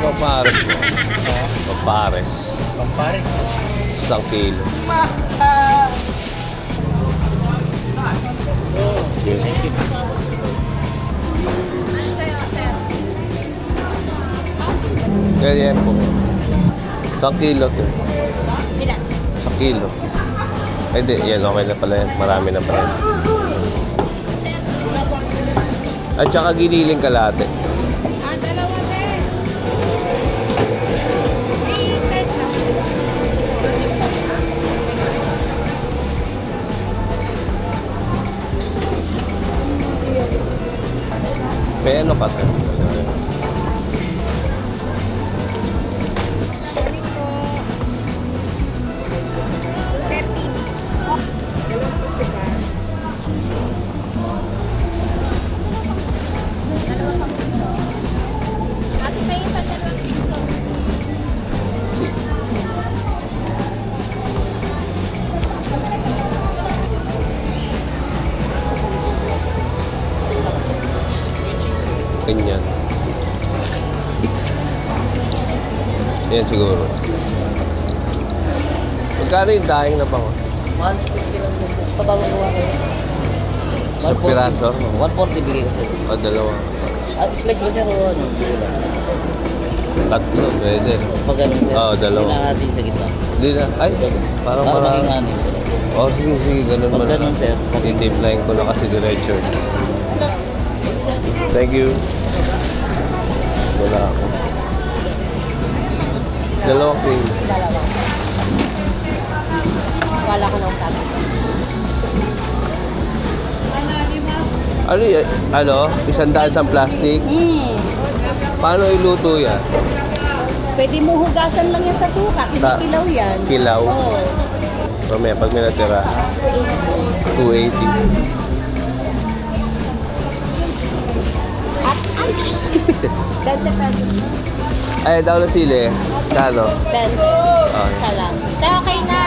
papares mo? Papares. Pampares. 1 kilo. Yun. Kaya yan po. 1 kilo to. Ilan? 1 kilo. Ay di, yan okay na pala yan. Marami na pala yan. At saka giniling kalate. Dalawa din. May ano ka to? Ganyan. Yan siguro. Magkano yung daing na pango? 150 lang po. Pabawang gawa kayo. Sa piraso? 140 bigay ko sir. O, dalawa. Slice ba sir o ano? Tatlo, pwede. Pag ganun sir. Oo, dalawa. Hindi na natin sa gitna. Hindi na. Ay, parang Para maging marami. hanin. O, sige, sige. Ganun Pag man. ganun sir. Titiplayin ko na kasi diretso. Thank you. Wala ako. 2 kilo. Dalawa. Wala ko nang sabi. Ano yan? Ano? 100 sa plastic? Paano iluto yan? Pwede mo hugasan lang yan sa suka. Kinikilaw yan. Kilaw? Oo. Mamaya, pag may natira, 280. Dante pesos. Ay, daw na sili. Kano? 20. Ah. Isa lang. Kaya okay na.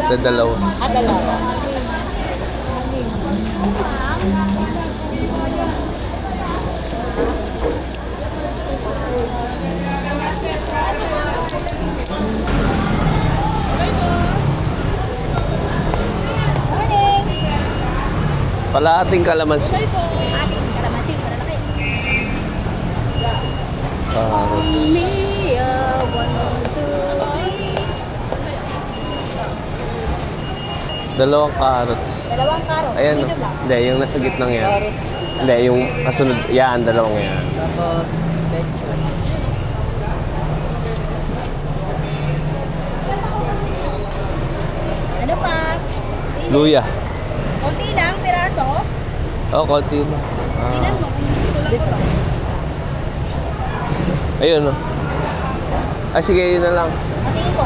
Sa dalawa. Dalawa. Morning! Palahating kalamansi. Ating kalamansi, malalaki. Mia, 1, 2, 3. 2 carrots. Dalawang karo. Ayan, no? Medium lang. Hindi, yung nasa gitnang yan. Hindi, yung kasunod. Yan, 2 yan. Tapos, Ano pa? Luya. Kunti lang, piraso. Oh, konti lang. Tingnan mo kung gusto lang. Ayun, no? Ay, sige, yun na lang. Patingin ko.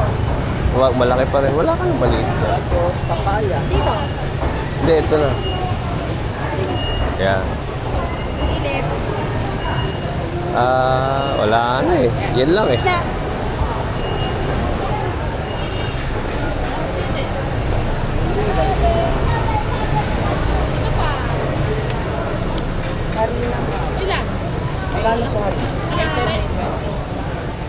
Wag, malaki pa rin. Wala ka nang maliit. tapos papaya. Dito. Hindi, ito na. Yan. Ilip. Wala na eh. Yan lang eh. Isla. Ilan? Magkano po?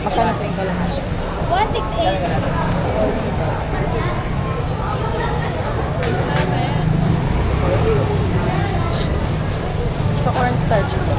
Magkano po yung kalahati? 168. Sa cornstarch po.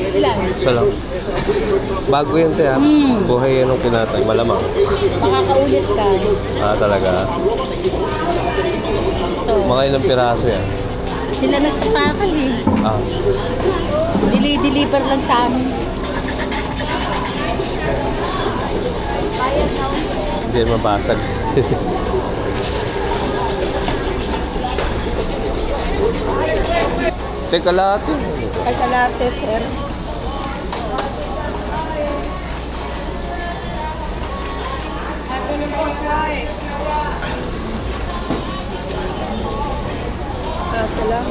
Ilan? Isa lang. Bago yan, te, ha? Buhay yan ng pinatay. Malamang. Makakaulit ka. Talaga. Ito. Mga ilang piraso yan. Sila nagpapakal eh. Deliver lang sa amin. Bayad na. Hindi mabasag. Teka lahat yun. Kalkalate, sir. Kasa lang.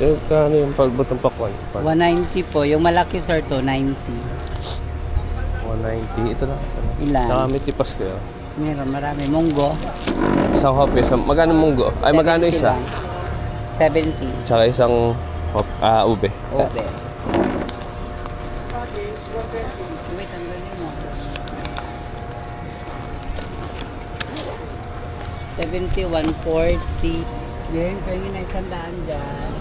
Eh, kano yung palbot ng pakwan? 190 po. Yung malaki sir to, 90. 190. Ito na. Ilan? Saka may tipas kayo. Meron, marami. Munggo. Isang hope, magkano munggo? Ay, magkano 70 isa? lang. 70. Tsaka isang ube. Obe. Wait, ang galing mo. 70, 140. Yan, pahingin na isang daan dyan.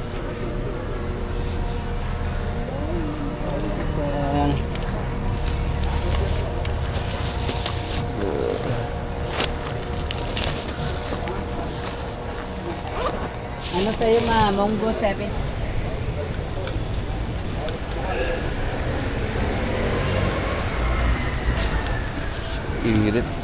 Ano sa'yo ma? Munggo 7. Irit.